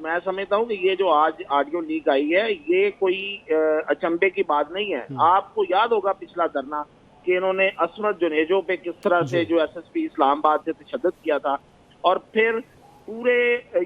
میں سمجھتا ہوں کہ یہ جو آج آڈیو لیک آئی ہے یہ کوئی اچنبے کی بات نہیں ہے. آپ کو یاد ہوگا پچھلا دھرنا کہ انہوں نے عصمت جنیجو پہ کس طرح سے جو ایس ایس پی اسلام آباد سے تشدد کیا تھا، اور پھر پورے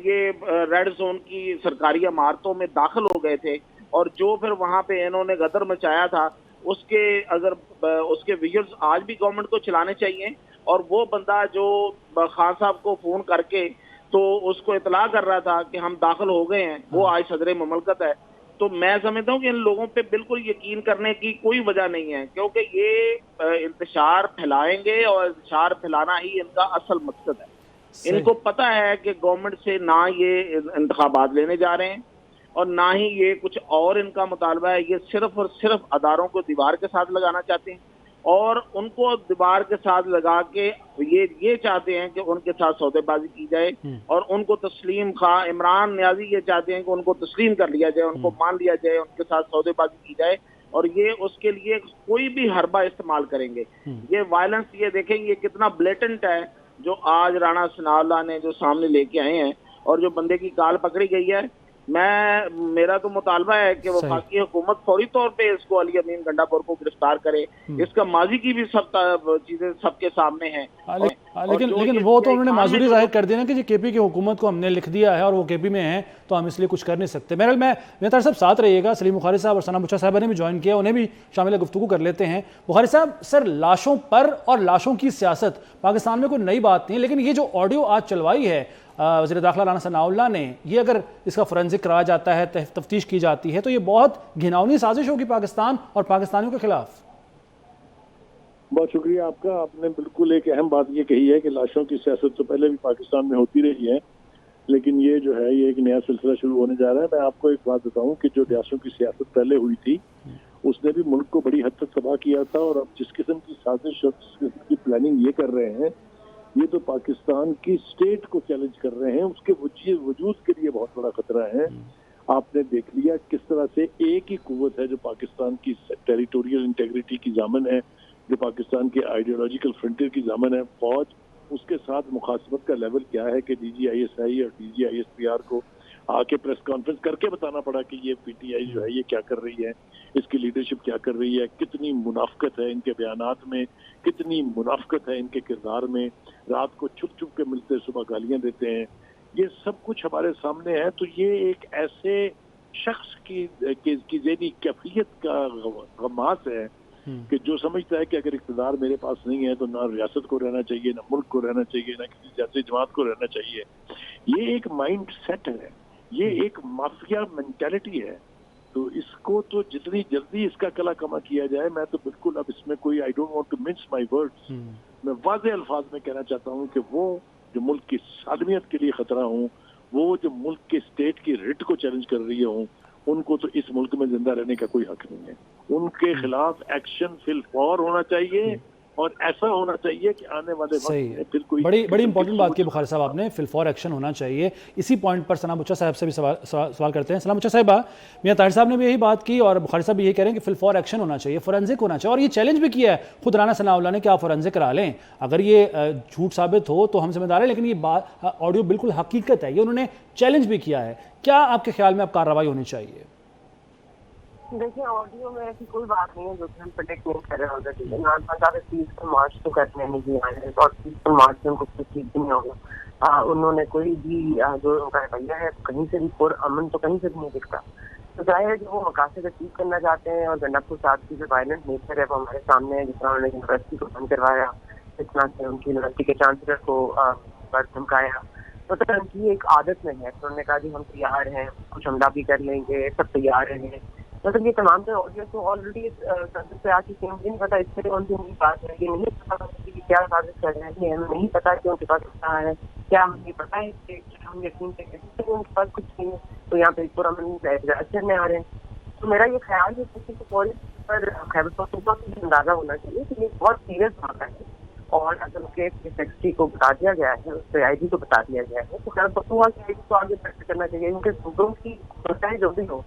یہ ریڈ زون کی سرکاری عمارتوں میں داخل ہو گئے تھے، اور جو پھر وہاں پہ انہوں نے غدر مچایا تھا اس کے ویژلز آج بھی گورنمنٹ کو چلانے چاہیے. اور وہ بندہ جو خان صاحب کو فون کر کے تو اس کو اطلاع کر رہا تھا کہ ہم داخل ہو گئے ہیں، وہ آج صدر مملکت ہے. تو میں سمجھتا ہوں کہ ان لوگوں پہ بالکل یقین کرنے کی کوئی وجہ نہیں ہے، کیونکہ یہ انتشار پھیلائیں گے اور انتشار پھیلانا ہی ان کا اصل مقصد ہے. ان کو پتہ ہے کہ گورنمنٹ سے نہ یہ انتخابات لینے جا رہے ہیں اور نہ ہی یہ کچھ اور ان کا مطالبہ ہے. یہ صرف اور صرف اداروں کو دیوار کے ساتھ لگانا چاہتے ہیں، اور ان کو دیوار کے ساتھ لگا کے یہ چاہتے ہیں کہ ان کے ساتھ سودے بازی کی جائے، اور ان کو تسلیم خواہ عمران نیازی یہ چاہتے ہیں کہ ان کو تسلیم کر لیا جائے، ان کو مان لیا جائے، ان کے ساتھ سودے بازی کی جائے، اور یہ اس کے لیے کوئی بھی حربہ استعمال کریں گے. یہ وائلنس یہ دیکھیں یہ کتنا بلیٹنٹ ہے جو آج رانا ثناء اللہ نے جو سامنے لے کے آئے ہیں، اور جو بندے کی کال پکڑی گئی ہے. میرا تو مطالبہ ہے کہ وفاقی حکومت فوری طور پہ اس کو علی امین گنڈا پور کو گرفتار کرے. اس کا ماضی کی بھی سب چیزیں سب کے سامنے ہیں. لیکن وہ تو انہوں نے معذوری ظاہر کر دی نا کہ کے پی کی حکومت کو ہم نے لکھ دیا ہے اور وہ کے پی میں ہیں تو ہم اس لیے کچھ کر نہیں سکتے. بہرحال میں طاہر صاحب ساتھ رہیے گا. سلیم بخاری صاحب اور ثنا بچہ صاحبہ نے بھی جوائن کیا، انہیں بھی شامل گفتگو کر لیتے ہیں. بخاری صاحب، سر لاشوں پر اور لاشوں کی سیاست پاکستان میں کوئی نئی بات نہیں ہے، لیکن یہ جو آڈیو آج چلوائی ہے وزیر داخلہ رانا ثناء اللہ نے، یہ اگر اس کا فورینزک کرایا جاتا ہے، تفتیش کی جاتی ہے، تو یہ بہت گھناؤنی سازش ہوگی پاکستان اور پاکستانیوں کے خلاف. بہت شکریہ آپ کا. آپ نے بالکل ایک اہم بات یہ کہی ہے کہ لاشوں کی سیاست تو پہلے بھی پاکستان میں ہوتی رہی ہے، لیکن یہ جو ہے یہ ایک نیا سلسلہ شروع ہونے جا رہا ہے. میں آپ کو ایک بات بتاؤں کہ جو لاشوں کی سیاست پہلے ہوئی تھی اس نے بھی ملک کو بڑی حد تک تباہ کیا تھا، اور اب جس قسم کی سازش اور جس قسم کی پلاننگ یہ کر رہے ہیں یہ تو پاکستان کی سٹیٹ کو چیلنج کر رہے ہیں، اس کے وجود کے لیے بہت بڑا خطرہ ہے. آپ نے دیکھ لیا کس طرح سے ایک ہی قوت ہے جو پاکستان کی ٹیریٹوریل انٹیگریٹی کی ضامن ہے، جو پاکستان کے آئیڈیولوجیکل فرنٹیئر کی ضامن ہے، فوج. اس کے ساتھ مخاصمت کا لیول کیا ہے کہ D G I S I اور D G I S P R کو آ کے پریس کانفرنس کر کے بتانا پڑا کہ یہ پی ٹی آئی جو ہے یہ کیا کر رہی ہے، اس کی لیڈرشپ کیا کر رہی ہے، کتنی منافقت ہے ان کے بیانات میں، کتنی منافقت ہے ان کے کردار میں، رات کو چھپ چھپ کے ملتے صبح گالیاں دیتے ہیں. یہ سب کچھ ہمارے سامنے ہے. تو یہ ایک ایسے شخص کی ذہنی کیفیت کا غماس ہے کہ جو سمجھتا ہے کہ اگر اقتدار میرے پاس نہیں ہے تو نہ ریاست کو رہنا چاہیے، نہ ملک کو رہنا چاہیے، نہ کسی سیاسی جماعت کو رہنا چاہیے. یہ ایک مائنڈ سیٹ ہے، یہ ایک مافیا مینٹیلٹی ہے. تو اس کو تو جتنی جلدی اس کا کلا کما کیا جائے، میں تو بالکل اب اس میں کوئی I don't want to mince my words, میں واضح الفاظ میں کہنا چاہتا ہوں کہ وہ جو ملک کی سالمیت کے لیے خطرہ ہوں، وہ جو ملک کے اسٹیٹ کی رٹ کو چیلنج کر رہی ہوں، ان کو تو اس ملک میں زندہ رہنے کا کوئی حق نہیں ہے. ان کے خلاف ایکشن فی الفور ہونا چاہیے، اور ایسا ہونا چاہیے کہ آنے والے وقت میں پھر کوئی بڑی امپورٹنٹ بات کی بخاری صاحب آپ نے، فی الفور ایکشن ہونا چاہیے. اسی پوائنٹ پر ثنا بچہ صاحب سے بھی سوال کرتے ہیں. ثنا بچہ صاحبہ، میاں طاہر صاحب نے بھی یہی بات کی اور بخاری صاحب بھی یہی کہہ رہے ہیں کہ فی الفور ایکشن ہونا چاہیے، فورینزک ہونا چاہیے، اور یہ چیلنج بھی کیا ہے خود رانا ثناء اللہ نے کہ آپ فورینزک کرا لیں. اگر یہ جھوٹ ثابت ہو تو ہم ذمہ دار ہیں، لیکن یہ بات آڈیو بالکل حقیقت ہے، یہ انہوں نے چیلنج بھی کیا ہے. کیا آپ کے خیال میں اب کارروائی ہونی چاہیے؟ دیکھیں، آڈیو میں ایسی کوئی بات نہیں ہے جو کہ ہم پریڈکٹ نہیں کر رہے ہوتے. عمران خان صاحب پیسفل مارچ تو کرنے نہیں آئے ہیں، اور پیسفل مارچ میں ان کو کچھ ٹھیک بھی نہیں ہوگا. انہوں نے کوئی بھی جو ان کا رویہ ہے کہیں سے بھی پرامن تو کہیں سے بھی نہیں دکھتا. تو ظاہر ہے کہ وہ مقاصد اچیو کرنا چاہتے ہیں، اور گنڈا پور صاحب کی جو وائلنٹ نیچر ہے وہ ہمارے سامنے ہے. جس طرح انہوں نے یونیورسٹی کو بند کروایا، جس طرح سے ان کی یونیورسٹی کے چانسلر کو دھمکایا، مطلب ان کی ایک عادت میں ہے. تو انہوں نے کہا کہ ہم تیار ہیں، کچھ حملہ بھی کر لیں گے، سب تیار ہیں. مطلب یہ تمام آڈیو تو آلریڈی پہ آ چکی ہیں. مجھے نہیں پتا اس سے کون سی نئی بات ہے، یہ نہیں پتا کہ کیا سازش کر رہے ہیں، ہمیں نہیں پتا کہ ان کے پاس کیا ہے، کیا ہمیں پتا ہے کہ ہم یقین سے کہتے ہیں ان کے پاس کچھ نہیں ہے. تو یہاں پہ پرامن احتجاج کرنے آ رہے ہیں. تو میرا یہ خیال ہے کہ پولیس پر خیبر پختونخوا کو یہ اندازہ ہونا چاہیے کہ یہ بہت سیریس معاملہ ہے، اور اگر اس کے سیکرٹری کو بتا دیا گیا ہے، اس پہ آئی جی کو بتا دیا گیا ہے، تو خیبر پختونخوا کی آئی جی کو آگے پریکٹس کرنا چاہیے. کیونکہ صوبوں کی سوچائیں جو بھی ہو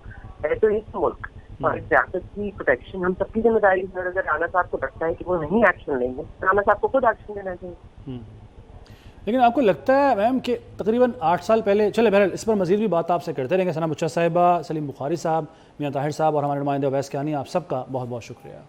ہے تو ایک ملک، اور سیاست کی پروٹیکشن ہم سب کی ذمہ داری ہے. اگر رانا صاحب کو لگتا ہے کہ وہ نہیں ایکشن لیں گے، رانا صاحب کو خود ایکشن لینا چاہیے. لیکن آپ کو لگتا ہے میم کہ تقریباً 8 سال پہلے، چلے بہرحال اس پر مزید بھی بات آپ سے کرتے رہیں گے، ثنا بچہ صاحبہ، سلیم بخاری صاحب، میاں طاہر صاحب اور ہمارے نمائندے اویس کیانی، آپ سب کا بہت بہت شکریہ.